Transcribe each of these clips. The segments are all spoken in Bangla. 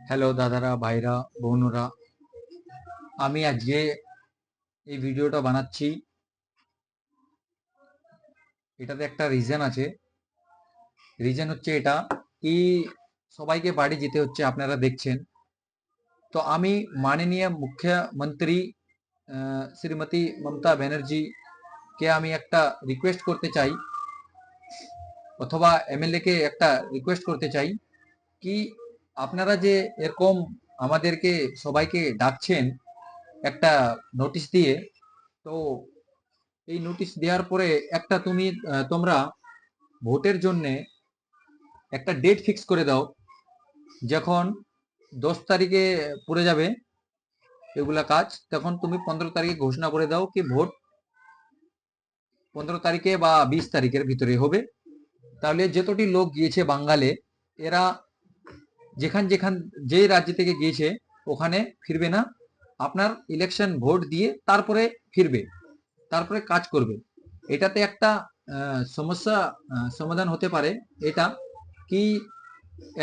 হ্যালো দাদারা, ভাইরা, বোনরা। আমি আজকে এই ভিডিওটা বানাচ্ছি, এটাতে একটা রিজন আছে। রিজন হচ্ছে এটা কি, সবাইকে বাড়ি যেতে হচ্ছে, আপনারা দেখছেন। তো আমি মাননীয় মুখ্যমন্ত্রী শ্রীমতী মমতা ব্যানার্জি কে আমি একটা রিকোয়েস্ট করতে চাই, অথবা এমএলএ কে একটা রিকোয়েস্ট করতে চাই কি, আপনারা যে এরকম আমাদেরকে সবাইকে ডাকছেন একটা নোটিশ দিয়ে, তো এই নোটিশ দেওয়ার পরে একটা তোমরা ভোটের জন্য একটা ডেট ফিক্স করে দাও। যখন 10 তারিখে পড়ে যাবে এগুলা কাজ, তখন তুমি 15 তারিখে ঘোষণা করে দাও কি ভোট 15 তারিখে বা 20 তারিখের ভিতরে হবে। তাহলে যতটি লোক গিয়েছে বাঙ্গালে, এরা যেখান যেখান যে রাজ্য থেকে গিয়েছে ওখানে ফিরবে না, আপনার ইলেকশন ভোট দিয়ে তারপরে ফিরবে, তারপরে কাজ করবে। এটাতে একটা সমস্যা সমাধান হতে পারে। এটা কি,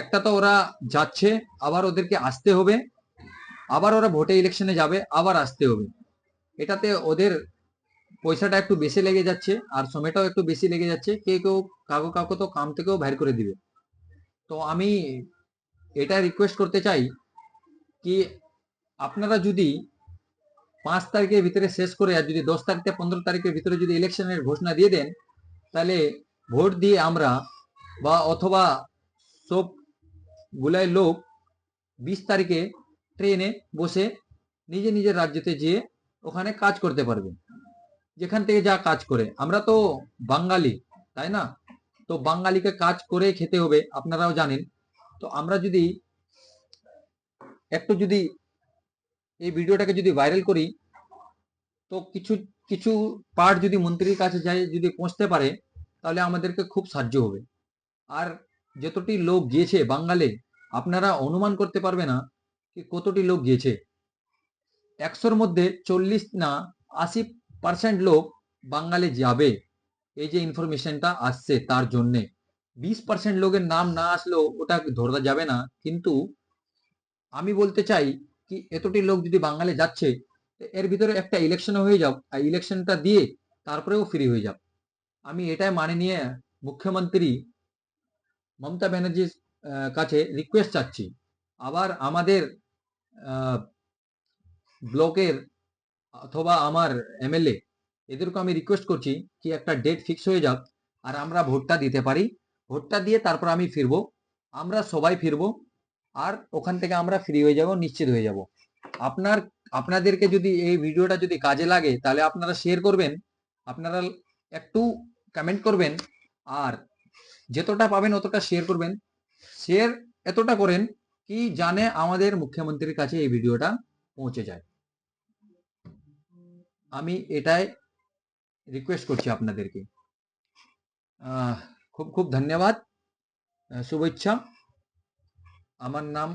একটা তো ওরা যাচ্ছে, আবার ওদেরকে আসতে হবে, আবার ওরা ভোটে ইলেকশনে যাবে, আবার আসতে হবে। এটাতে ওদের পয়সাটা একটু বেশি লেগে যাচ্ছে, আর সময়টাও একটু বেশি লেগে যাচ্ছে। কেউ কেউ কাউকে কাউকে তো কাম থেকেও বাইর করে দিবে। তো আমি এটা রিকোয়েস্ট করতে চাই কি, আপনারা যদি 5 তারিখের ভিতরে শেষ করে, আর যদি 10 তারিখ থেকে 15 তারিখের ভিতরে যদি ইলেকশনের ঘোষণা দিয়ে দেন, তাহলে ভোট দিয়ে আমরা বা অথবা সব গুলাই লোক 20 তারিখে ট্রেনে বসে নিজে নিজের রাজ্যতে যেয়ে ওখানে কাজ করতে পারবে। যেখান থেকে যা কাজ করে, আমরা তো বাঙালি, তাই না? তো বাঙালিকে কাজ করে খেতে হবে, আপনারাও জানেন। তো আমরা যদি একটু যদি এই ভিডিওটাকে যদি ভাইরাল করি, তো কিছু কিছু পার্ট যদি মন্ত্রীর কাছে যায়, যদি পৌঁছতে পারে, তাহলে আমাদেরকে খুব সাহায্য হবে। আর যতটি লোক গিয়েছে বাঙ্গালে, আপনারা অনুমান করতে পারবে না কি কতটি লোক গিয়েছে। 100-র মধ্যে 40 না 80% লোক বাঙ্গালে যাবে। এই যে ইনফরমেশনটা আসছে তার জন্যে 20% লোকের নাম না আসলেও ওটা ধরা যাবে না। কিন্তু আমি বলতে চাই কি, এতটি লোক যদি বাঙালি যাচ্ছে, এর ভিতরে একটা ইলেকশন হয়ে যাক, আর ইলেকশনটা দিয়ে তারপরেও ফ্রি হয়ে যাক। আমি এটাই মাননীয় মুখ্যমন্ত্রী মমতা ব্যানার্জির কাছে রিকোয়েস্ট চাচ্ছি। আবার আমাদের ব্লকের অথবা আমার এমএলএ, এদেরকে আমি রিকোয়েস্ট করছি কি একটা ডেট ফিক্স হয়ে যাক, আর আমরা ভোটটা দিতে পারি। ভোটটা দিয়ে তারপর আমি ফিরবো, আমরা সবাই ফিরবো, আর ওখান থেকে আমরা ফ্রি হয়ে যাব, নিশ্চিত হয়ে যাব। আপনার আপনাদেরকে যদি এই ভিডিওটা যদি কাজে লাগে, তাহলে আপনারা শেয়ার করবেন, আপনারা একটু কমেন্ট করবেন, আর যতটা পাবেন অতটা শেয়ার করবেন। শেয়ার এতটা করেন কি জানে আমাদের মুখ্যমন্ত্রীর কাছে এই ভিডিওটা পৌঁছে যায়। আমি এটাই রিকোয়েস্ট করছি আপনাদেরকে। খুব খুব ধন্যবাদ, শুভেচ্ছা। আমার নাম